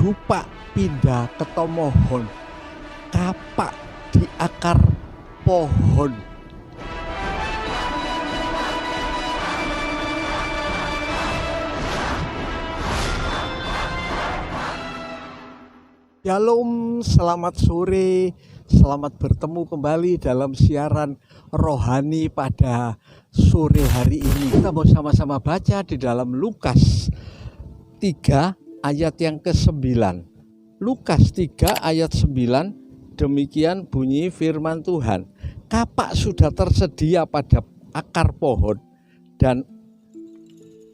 Dupak pindah ke tomohon, kapak di akar pohon. Shalom, selamat sore, selamat bertemu kembali dalam siaran rohani pada sore hari ini. Kita mau sama-sama baca di dalam Lukas 3 ayat yang ke-9. Lukas 3 ayat 9, demikian bunyi firman Tuhan. Kapak sudah tersedia pada akar pohon, dan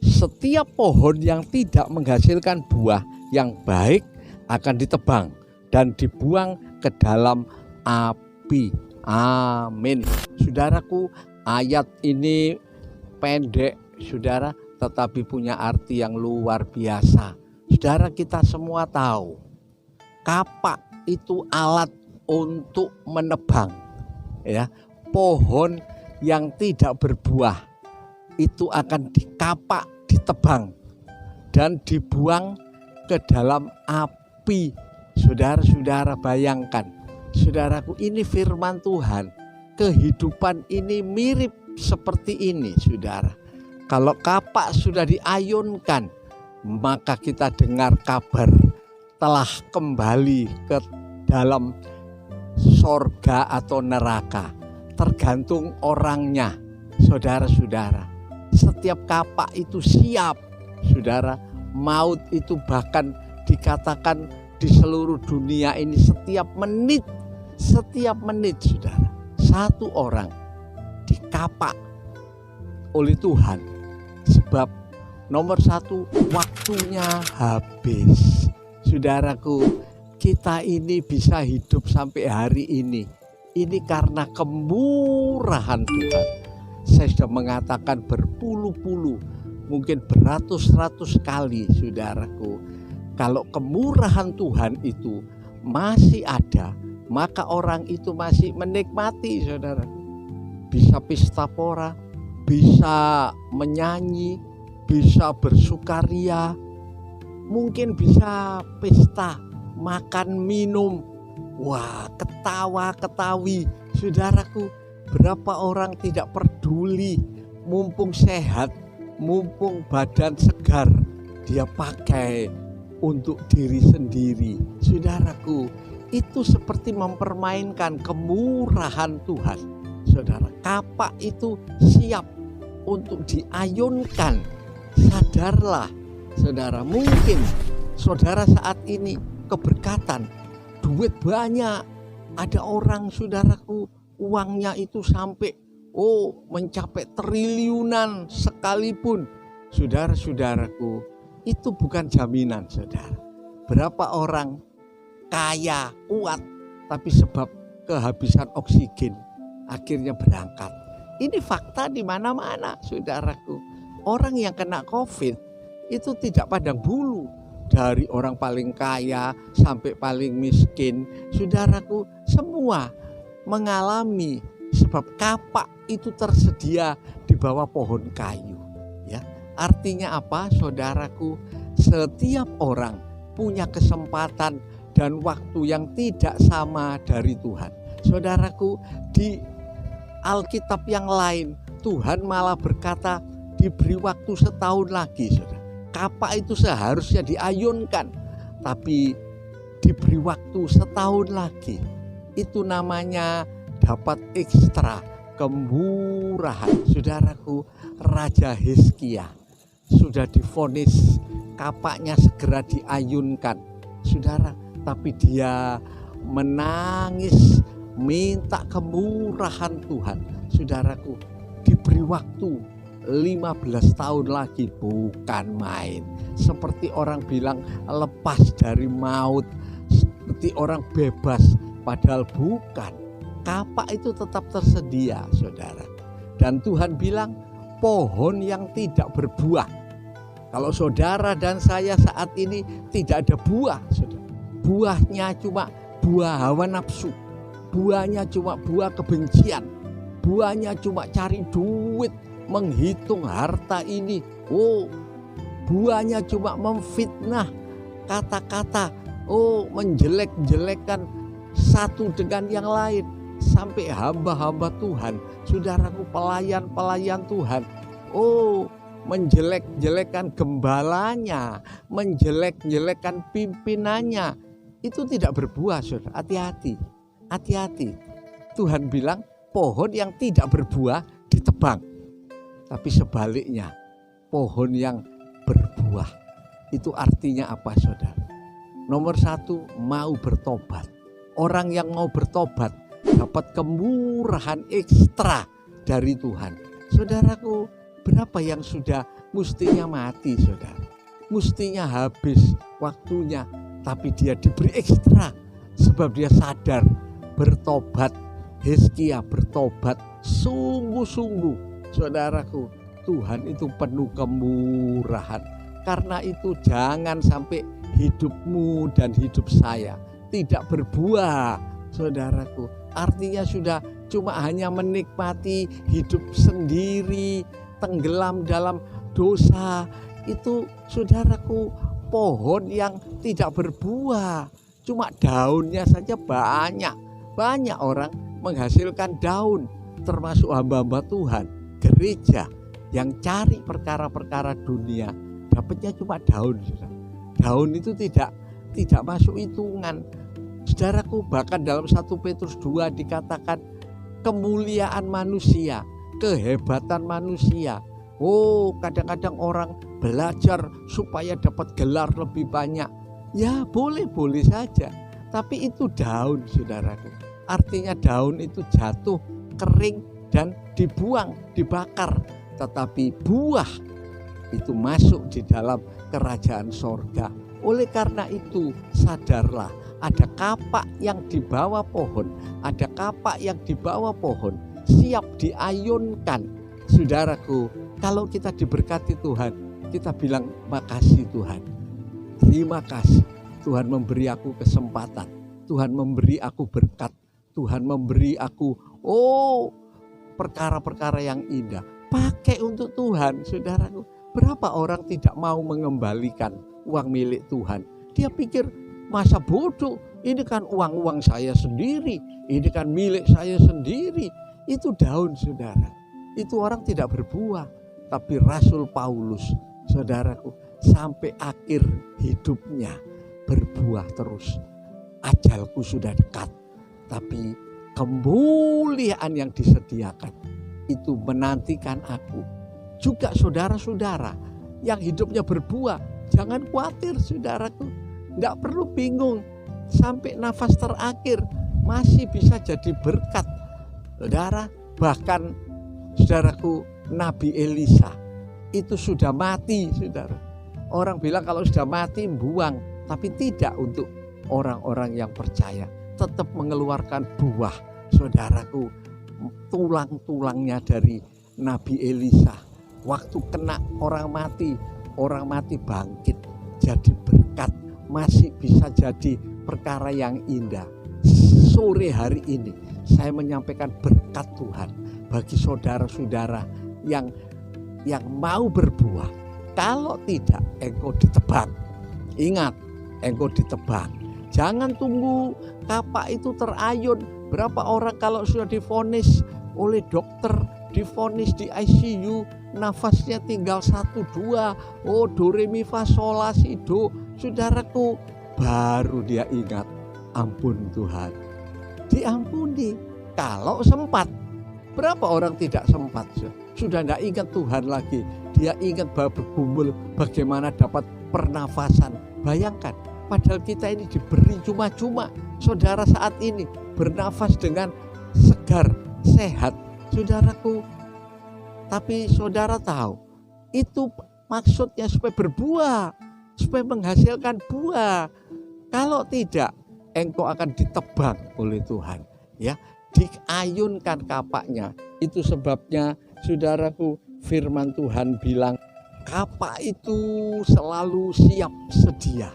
setiap pohon yang tidak menghasilkan buah yang baik akan ditebang dan dibuang ke dalam api. Amin. Saudaraku, ayat ini pendek, saudara, tetapi punya arti yang luar biasa. Saudara, kita semua tahu kapak itu alat untuk menebang, ya. Pohon yang tidak berbuah itu akan dikapak, ditebang dan dibuang ke dalam api. Saudara-saudara, bayangkan, saudaraku, ini firman Tuhan. Kehidupan ini mirip seperti ini, saudara. Kalau kapak sudah diayunkan, maka kita dengar kabar telah kembali ke dalam sorga atau neraka. Tergantung orangnya, saudara-saudara. Setiap kapak itu siap, saudara. Maut itu bahkan dikatakan di seluruh dunia ini setiap menit, saudara, satu orang dikapak oleh Tuhan. Sebab nomor satu, waktunya habis. Saudaraku, kita ini bisa hidup sampai hari ini karena kemurahan Tuhan. Saya sudah mengatakan berpuluh-puluh, mungkin beratus-ratus kali, saudaraku, kalau kemurahan Tuhan itu masih ada, maka orang itu masih menikmati, saudara. Bisa pesta pora, bisa menyanyi, bisa bersukaria, mungkin bisa pesta, makan, minum, wah, ketawa-ketawi. Saudaraku, berapa orang tidak peduli, mumpung sehat, mumpung badan segar, dia pakai untuk diri sendiri. Saudaraku, itu seperti mempermainkan kemurahan Tuhan. Saudara, kapak itu siap untuk diayunkan. Sadarlah, saudara, mungkin saudara saat ini keberkatan, duit banyak. Ada orang, saudaraku, uangnya itu sampai mencapai triliunan sekalipun. Saudara-saudaraku, itu bukan jaminan, saudara. Berapa orang kaya, kuat, tapi sebab kehabisan oksigen akhirnya berangkat. Ini fakta di mana-mana, saudaraku. Orang yang kena COVID itu tidak pandang bulu, dari orang paling kaya sampai paling miskin. Saudaraku, semua mengalami, sebab kapak itu tersedia di bawah pohon kayu, ya. Artinya apa, saudaraku? Setiap orang punya kesempatan dan waktu yang tidak sama dari Tuhan. Saudaraku, di Alkitab yang lain Tuhan malah berkata diberi waktu setahun lagi, saudara. Kapak itu seharusnya diayunkan, tapi diberi waktu setahun lagi. Itu namanya dapat ekstra kemurahan. Saudaraku, Raja Hizkia sudah divonis kapaknya segera diayunkan, saudara, tapi dia menangis minta kemurahan Tuhan. Saudaraku, diberi waktu 15 tahun lagi, bukan main. Seperti orang bilang lepas dari maut, seperti orang bebas, padahal bukan. Kapak itu tetap tersedia, saudara. Dan Tuhan bilang, pohon yang tidak berbuah. Kalau saudara dan saya saat ini tidak ada buah, saudara. Buahnya cuma buah hawa nafsu. Buahnya cuma buah kebencian. Buahnya cuma cari duit, menghitung harta ini. Buahnya cuma memfitnah, kata-kata Oh, menjelek-jelekan satu dengan yang lain. Sampai hamba-hamba Tuhan, saudaraku, pelayan-pelayan Tuhan, oh, menjelek-jelekan gembalanya, menjelek-jelekan pimpinannya. Itu tidak berbuah, saudara. Hati-hati, hati-hati. Tuhan bilang pohon yang tidak berbuah ditebang. Tapi sebaliknya, pohon yang berbuah. Itu artinya apa, saudara? Nomor satu, mau bertobat. Orang yang mau bertobat dapat kemurahan ekstra dari Tuhan. Saudaraku, berapa yang sudah mestinya mati, saudara? Mestinya habis waktunya, tapi dia diberi ekstra sebab dia sadar bertobat. Hizkia bertobat sungguh-sungguh. Saudaraku, Tuhan itu penuh kemurahan. Karena itu jangan sampai hidupmu dan hidup saya tidak berbuah, saudaraku. Artinya sudah cuma hanya menikmati hidup sendiri, tenggelam dalam dosa. Itu, saudaraku, pohon yang tidak berbuah. Cuma daunnya saja banyak. Banyak orang menghasilkan daun, termasuk hamba-hamba Tuhan, gereja yang cari perkara-perkara dunia, dapatnya cuma daun. Daun itu tidak masuk hitungan. Saudaraku, bahkan dalam 1 Petrus 2 dikatakan kemuliaan manusia, kehebatan manusia. Oh, kadang-kadang orang belajar supaya dapat gelar lebih banyak. Ya, boleh-boleh saja. Tapi itu daun, saudaraku. Artinya daun itu jatuh, kering, dan dibuang, dibakar. Tetapi buah itu masuk di dalam kerajaan sorga. Oleh karena itu, sadarlah, ada kapak yang di bawah pohon, ada kapak yang di bawah pohon, siap diayunkan. Saudaraku, kalau kita diberkati Tuhan, kita bilang makasih Tuhan. Terima kasih, Tuhan memberi aku kesempatan, Tuhan memberi aku berkat, Tuhan memberi aku perkara-perkara yang indah. Pakai untuk Tuhan, saudaraku. Berapa orang tidak mau mengembalikan uang milik Tuhan? Dia pikir, masa bodoh, ini kan uang saya sendiri, ini kan milik saya sendiri. Itu daun, saudara. Itu orang tidak berbuah. Tapi Rasul Paulus, saudaraku, sampai akhir hidupnya berbuah terus. Ajalku sudah dekat, tapi kemuliaan yang disediakan itu menantikan aku. Juga saudara-saudara yang hidupnya berbuah, jangan khawatir, saudaraku. Tidak perlu bingung, sampai nafas terakhir masih bisa jadi berkat. Saudara, bahkan saudaraku, Nabi Elisa itu sudah mati, saudara. Orang bilang kalau sudah mati buang, tapi tidak untuk orang-orang yang percaya. Tetap mengeluarkan buah, saudaraku. Tulang-tulangnya dari Nabi Elisa, waktu kena orang mati bangkit jadi berkat, masih bisa jadi perkara yang indah. Sore hari ini saya menyampaikan berkat Tuhan bagi saudara-saudara yang mau berbuah. Kalau tidak, engkau ditebang. Ingat, engkau ditebang. Jangan tunggu kapak itu terayun. Berapa orang kalau sudah divonis oleh dokter, divonis di ICU, nafasnya tinggal 1-2, do re mi fa sol la si do, saudaraku, baru dia ingat, ampun Tuhan, diampuni. Kalau sempat, berapa orang tidak sempat, sudah tidak ingat Tuhan lagi, dia ingat bahwa bergumul bagaimana dapat pernafasan. Bayangkan, padahal kita ini diberi cuma-cuma, saudara saat ini bernafas dengan segar, sehat, saudaraku. Tapi saudara tahu, itu maksudnya supaya berbuah, supaya menghasilkan buah. Kalau tidak, engkau akan ditebang oleh Tuhan. Ya, diayunkan kapaknya. Itu sebabnya, saudaraku, firman Tuhan bilang, kapak itu selalu siap sedia.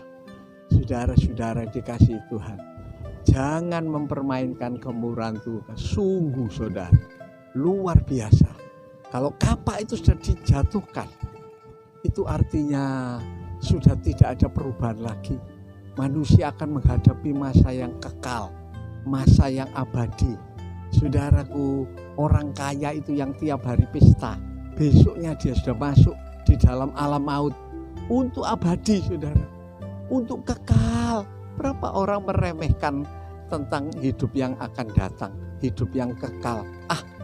Saudara-saudara dikasihi Tuhan, jangan mempermainkan kemurahan Tuhan. Sungguh, saudara, luar biasa. Kalau kapak itu sudah dijatuhkan, itu artinya sudah tidak ada perubahan lagi. manusia akan menghadapi masa yang kekal, masa yang abadi. Saudaraku, orang kaya itu yang tiap hari pesta, besoknya dia sudah masuk di dalam alam maut untuk abadi, saudara, untuk kekal. Berapa orang meremehkan tentang hidup yang akan datang, hidup yang kekal.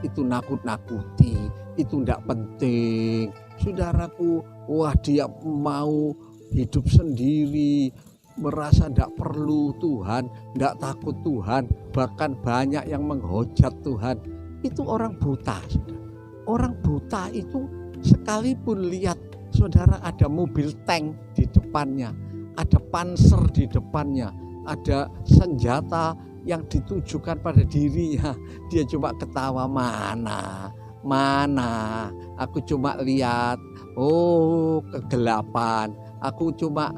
Itu nakut-nakuti, itu tidak penting. Saudaraku, wah dia mau hidup sendiri, merasa tidak perlu Tuhan, tidak takut Tuhan, bahkan banyak yang menghujat Tuhan. Itu orang buta, saudara. Orang buta itu sekalipun lihat, saudara, ada mobil tank di depannya, ada panser di depannya, ada senjata yang ditujukan pada dirinya, dia cuma ketawa, mana, aku cuma lihat, kegelapan, aku cuma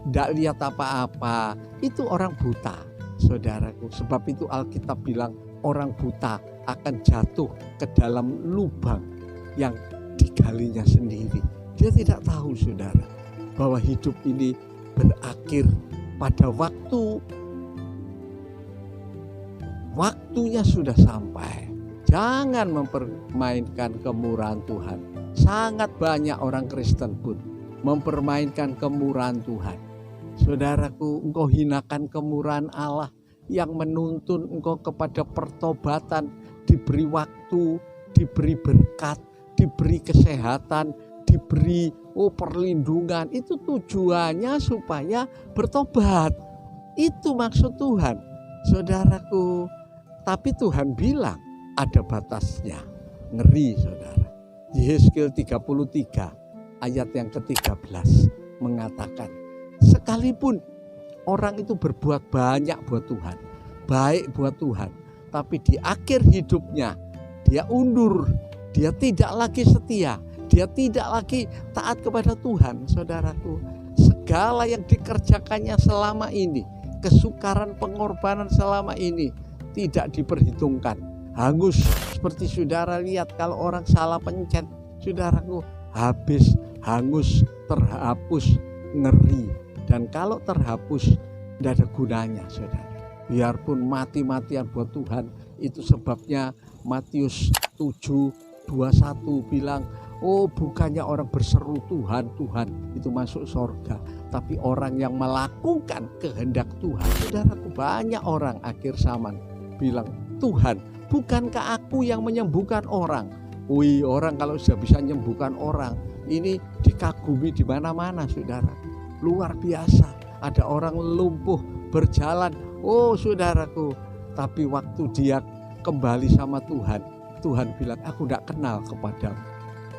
tidak lihat apa-apa. Itu orang buta, saudaraku. Sebab itu Alkitab bilang orang buta akan jatuh ke dalam lubang yang digalinya sendiri. Dia tidak tahu, saudara, bahwa hidup ini berakhir pada waktunya sudah sampai. Jangan mempermainkan kemurahan Tuhan. Sangat banyak orang Kristen pun mempermainkan kemurahan Tuhan. Saudaraku, engkau hinakan kemurahan Allah yang menuntun engkau kepada pertobatan, diberi waktu, diberi berkat, diberi kesehatan, diberi perlindungan. Itu tujuannya supaya bertobat. Itu maksud Tuhan, saudaraku. Tapi Tuhan bilang ada batasnya. Ngeri, saudara. Yehezkiel 33 ayat yang ke-13 mengatakan, sekalipun orang itu berbuat banyak buat Tuhan, baik buat Tuhan, tapi di akhir hidupnya dia undur, dia tidak lagi setia, dia tidak lagi taat kepada Tuhan, saudaraku. Segala yang dikerjakannya selama ini, kesukaran pengorbanan selama ini tidak diperhitungkan, hangus. Seperti saudara lihat kalau orang salah pencet, saudaraku, habis, hangus, terhapus, ngeri. Dan kalau terhapus tidak ada gunanya, saudara. Biarpun mati-matian buat Tuhan. Itu sebabnya Matius 7:21 bilang, bukannya orang berseru Tuhan, Tuhan itu masuk surga, tapi orang yang melakukan kehendak Tuhan. Saudaraku, banyak orang akhir zaman bilang, Tuhan, bukankah aku yang menyembuhkan orang? Orang kalau sudah bisa menyembuhkan orang, ini dikagumi di mana-mana, saudara. Luar biasa. Ada orang lumpuh berjalan, saudaraku. Tapi waktu dia kembali sama Tuhan, Tuhan bilang, aku tidak kenal kepadamu.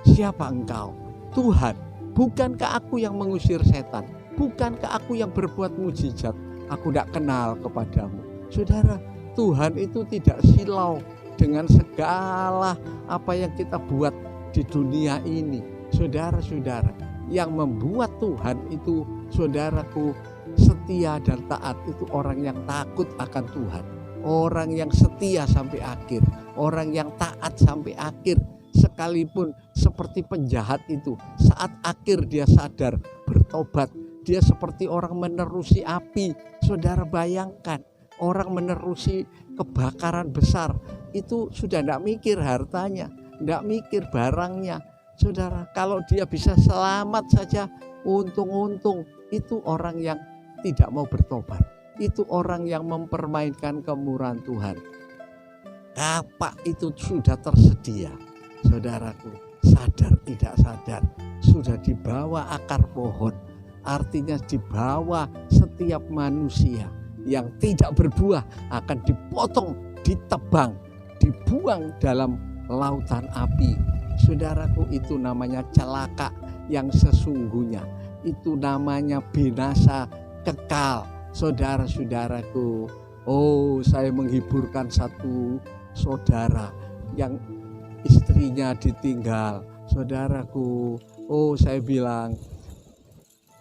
Siapa engkau? Tuhan, bukankah aku yang mengusir setan? Bukankah aku yang berbuat mujizat? Aku tidak kenal kepadamu. Saudara, Tuhan itu tidak silau dengan segala apa yang kita buat di dunia ini. Saudara-saudara, yang membuat Tuhan itu, saudaraku, setia dan taat itu orang yang takut akan Tuhan, orang yang setia sampai akhir, orang yang taat sampai akhir. Sekalipun seperti penjahat itu, saat akhir dia sadar, bertobat, dia seperti orang menerusi api. Saudara bayangkan, orang menerusi kebakaran besar, itu sudah tidak mikir hartanya, tidak mikir barangnya. Saudara, kalau dia bisa selamat saja, untung-untung. Itu orang yang tidak mau bertobat. Itu orang yang mempermainkan kemurahan Tuhan. Kapak itu sudah tersedia, saudaraku, sadar tidak sadar, sudah di bawah akar pohon. Artinya di bawah setiap manusia yang tidak berbuah akan dipotong, ditebang, dibuang dalam lautan api. Saudaraku, itu namanya celaka yang sesungguhnya. Itu namanya binasa kekal. Saudara-saudaraku, saya menghiburkan satu saudara yang istrinya ditinggal. Saudaraku, saya bilang,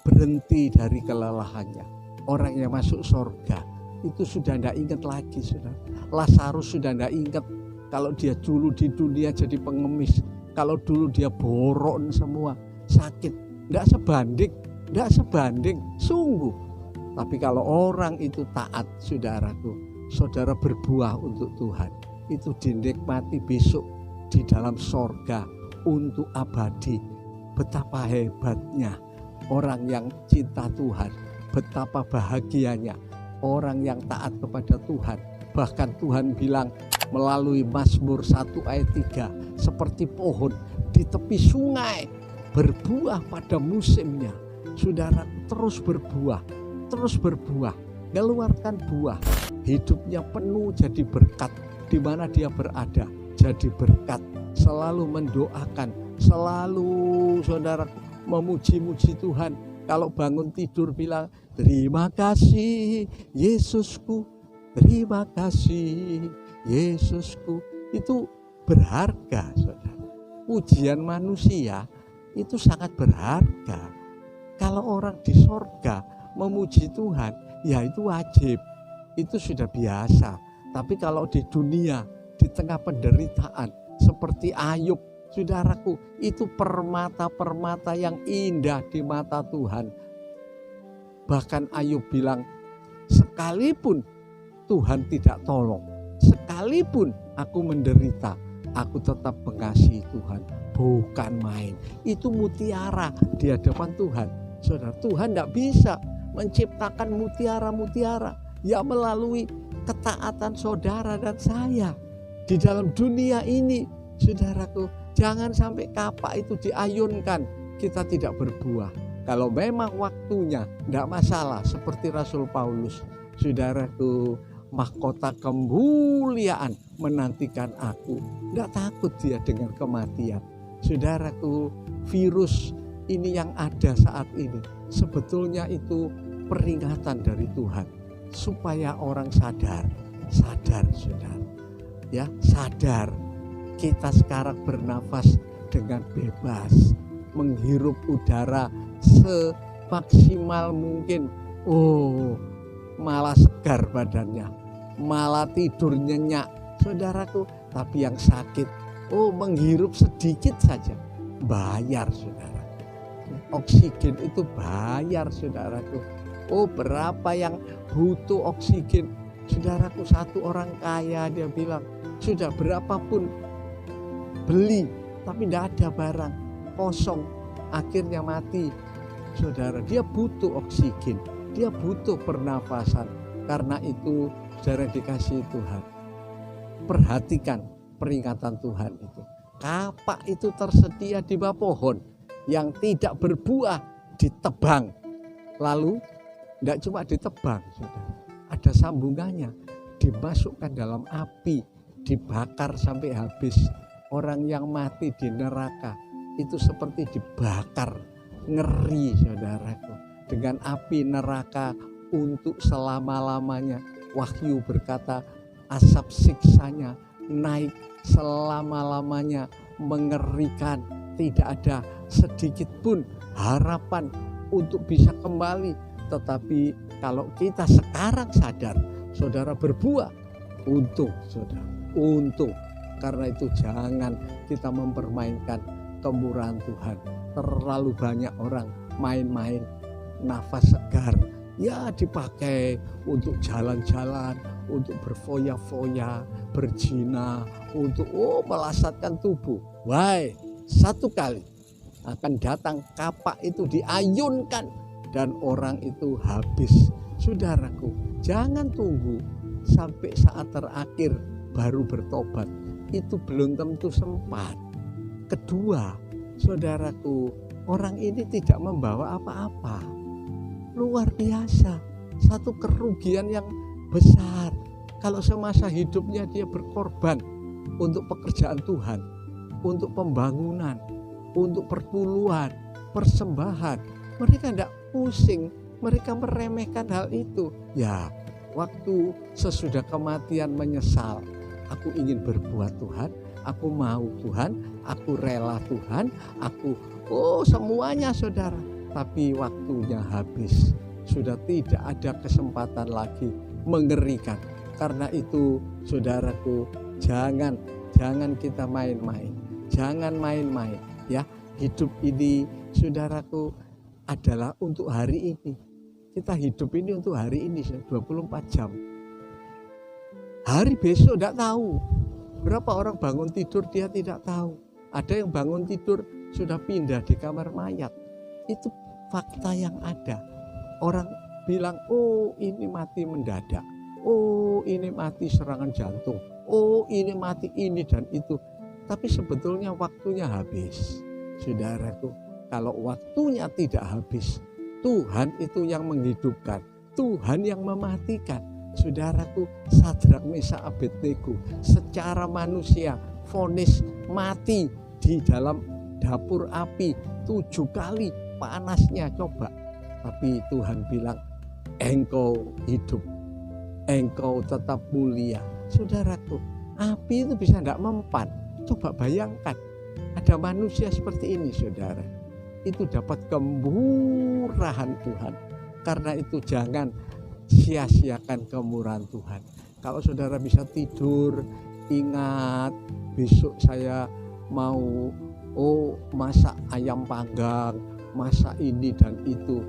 berhenti dari kelelahannya. Orang yang masuk surga itu sudah tidak ingat lagi, saudara. Lazarus sudah tidak ingat kalau dia dulu di dunia jadi pengemis, kalau dulu dia boron semua, sakit. Tidak sebanding, sungguh. Tapi kalau orang itu taat, saudaraku, saudara berbuah untuk Tuhan, itu dinikmati besok di dalam sorga untuk abadi. Betapa hebatnya orang yang cinta Tuhan, betapa bahagianya orang yang taat kepada Tuhan. Bahkan Tuhan bilang melalui Mazmur 1 ayat 3, seperti pohon di tepi sungai, berbuah pada musimnya. Saudara, terus berbuah, mengeluarkan buah. Hidupnya penuh jadi berkat, di mana dia berada jadi berkat. Selalu mendoakan, selalu saudara memuji-muji Tuhan. Kalau bangun tidur bilang, terima kasih Yesusku, terima kasih Yesusku. Itu berharga, saudara. Pujian manusia itu sangat berharga. Kalau orang di sorga memuji Tuhan, ya itu wajib, itu sudah biasa. Tapi kalau di dunia, di tengah penderitaan seperti Ayub, saudaraku, itu permata-permata yang indah di mata Tuhan. Bahkan Ayub bilang, sekalipun Tuhan tidak tolong, sekalipun aku menderita, aku tetap mengasihi Tuhan. Bukan main, itu mutiara di hadapan Tuhan. Saudara, Tuhan tidak bisa menciptakan mutiara-mutiara ya melalui ketaatan saudara dan saya di dalam dunia ini. Saudaraku, jangan sampai kapak itu diayunkan, kita tidak berbuah. Kalau memang waktunya, tidak masalah, seperti Rasul Paulus. Saudaraku, mahkota kemuliaan menantikan aku. Tidak takut dia dengan kematian. Saudaraku, virus ini yang ada saat ini, sebetulnya itu peringatan dari Tuhan. Supaya orang sadar saudara. Ya, sadar. Kita sekarang bernafas dengan bebas, menghirup udara semaksimal mungkin. Oh, malah segar badannya, malah tidur nyenyak, saudaraku. Tapi yang sakit, menghirup sedikit saja, bayar, saudara. Oksigen itu bayar, saudaraku. Berapa yang butuh oksigen? Saudaraku, satu orang kaya dia bilang, sudah berapapun beli, tapi tidak ada barang, kosong, akhirnya mati. Saudara, dia butuh oksigen, dia butuh pernafasan. Karena itu, saudara dikasihi Tuhan, perhatikan peringatan Tuhan itu. Kapak itu tersedia di bawah pohon, yang tidak berbuah ditebang. Lalu tidak cuma ditebang, saudara, ada sambungannya, dimasukkan dalam api, dibakar sampai habis. Orang yang mati di neraka itu seperti dibakar, ngeri, saudaraku, dengan api neraka untuk selama-lamanya. Wahyu berkata, asap siksanya naik selama-lamanya, mengerikan. Tidak ada sedikit pun harapan untuk bisa kembali. Tetapi kalau kita sekarang sadar, saudara berbuah, untung, saudara, untung. Karena itu jangan kita mempermainkan kemurahan Tuhan. Terlalu banyak orang main-main, nafas segar ya dipakai untuk jalan-jalan, untuk berfoya-foya, berzina, untuk melasatkan tubuh. Why? Satu kali akan datang kapak itu diayunkan dan orang itu habis. Saudaraku, jangan tunggu sampai saat terakhir baru bertobat. Itu belum tentu sempat. Kedua, saudaraku, orang ini tidak membawa apa-apa. Luar biasa, satu kerugian yang besar. Kalau semasa hidupnya dia berkorban untuk pekerjaan Tuhan, untuk pembangunan, untuk perpuluhan, persembahan, mereka tidak pusing, mereka meremehkan hal itu. Ya, waktu sesudah kematian menyesal, aku ingin berbuat Tuhan, aku mau Tuhan, aku rela Tuhan, aku semuanya, saudara. Tapi waktunya habis, sudah tidak ada kesempatan lagi, mengerikan. Karena itu, saudaraku, jangan kita main-main, jangan main-main, ya. Hidup ini, saudaraku, adalah untuk hari ini. Kita hidup ini untuk hari ini 24 jam. Hari besok tidak tahu. Berapa orang bangun tidur dia tidak tahu. Ada yang bangun tidur sudah pindah di kamar mayat. Itu fakta yang ada. Orang bilang, oh ini mati mendadak. Oh ini mati serangan jantung. Oh ini mati ini dan itu. Tapi sebetulnya waktunya habis. Saudaraku, kalau waktunya tidak habis, Tuhan itu yang menghidupkan, Tuhan yang mematikan. Saudaraku, Sadrak, Mesak, Abednego secara manusia vonis mati di dalam dapur api 7 kali panasnya, coba. Tapi Tuhan bilang, engkau hidup, engkau tetap mulia. Saudaraku, api itu bisa tidak mempan. Coba bayangkan, ada manusia seperti ini, saudara. Itu dapat kemurahan Tuhan. Karena itu jangan sia-siakan kemurahan Tuhan. Kalau saudara bisa tidur, ingat besok saya mau masak ayam panggang, masak ini dan itu.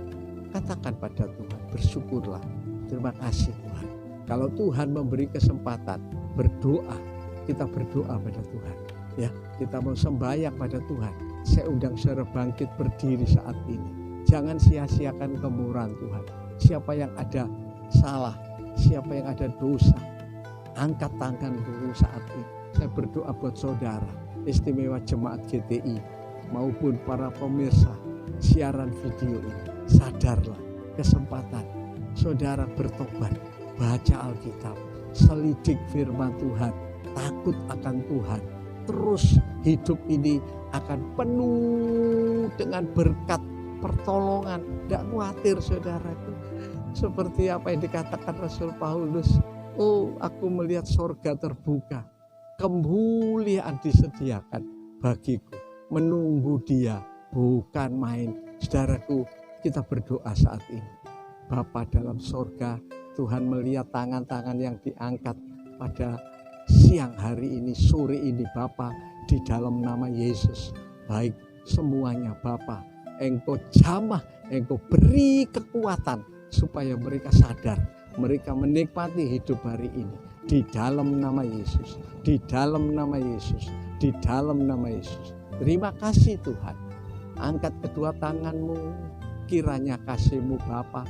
Katakan pada Tuhan, bersyukurlah, terima kasih Tuhan. Kalau Tuhan memberi kesempatan berdoa, kita berdoa pada Tuhan. Ya, kita mau sembahyang pada Tuhan. Saya undang saudara bangkit berdiri saat ini. Jangan sia-siakan kemurahan Tuhan. Siapa yang ada salah, siapa yang ada dosa, angkat tangan dulu saat ini. Saya berdoa buat saudara, istimewa jemaat GTI maupun para pemirsa siaran video ini. Sadarlah, kesempatan saudara bertobat, baca Alkitab, selidik firman Tuhan, takut akan Tuhan. Terus hidup ini akan penuh dengan berkat pertolongan. Tidak khawatir saudaraku. Seperti apa yang dikatakan Rasul Paulus. Oh, aku melihat sorga terbuka. Kemuliaan disediakan bagiku. Menunggu dia, bukan main. Saudaraku, kita berdoa saat ini. Bapa dalam sorga, Tuhan melihat tangan-tangan yang diangkat pada siang hari ini, sore ini Bapa, di dalam nama Yesus. Baik semuanya Bapa, Engkau jamah, Engkau beri kekuatan supaya mereka sadar, mereka menikmati hidup hari ini. Di dalam nama Yesus, di dalam nama Yesus, di dalam nama Yesus. Terima kasih Tuhan. Angkat kedua tanganmu, kiranya kasih-Mu Bapa,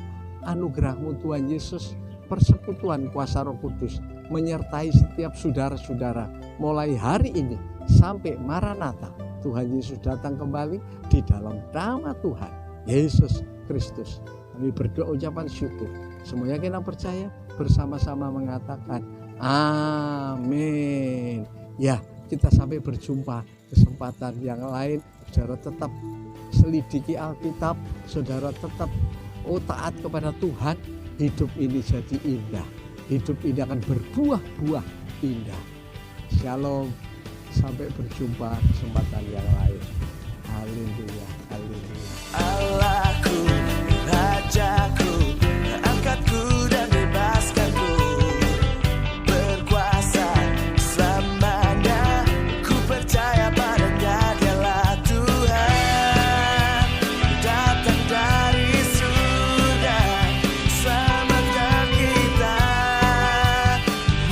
anugerah-Mu Tuhan Yesus, persekutuan kuasa Roh Kudus menyertai setiap saudara-saudara mulai hari ini sampai Maranatha. Tuhan Yesus datang kembali di dalam nama Tuhan Yesus Kristus. Kami berdoa ucapan syukur. Semuanya kita percaya bersama-sama mengatakan amin. Ya, kita sampai berjumpa kesempatan yang lain. Saudara tetap selidiki Alkitab, saudara tetap taat kepada Tuhan. Hidup ini jadi indah. Hidup ini akan berbuah-buah indah. Shalom. Sampai berjumpa kesempatan yang lain. Haleluya. Haleluya. Allahku, Rajaku, angkatku dan bebaskanku. Berkuasa selamanya. Ku percaya padanya, Dialah Tuhan. Datang dari surga, selamatkan kita,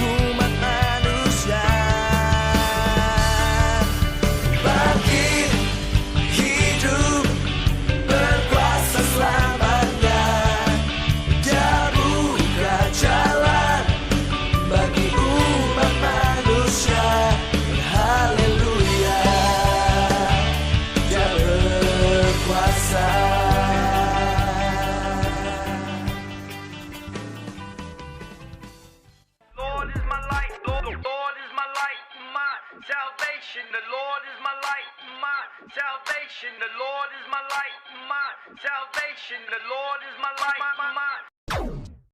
umat manusia. Bangkit, hidup, berkuasa selamanya. Dia buka jalan bagi umat manusia. Haleluya, Dia berkuasa. Lord is my light, Lord is my light, my salvation. The Lord is my light, my salvation. The Lord is my light, my salvation. The Lord is my light, my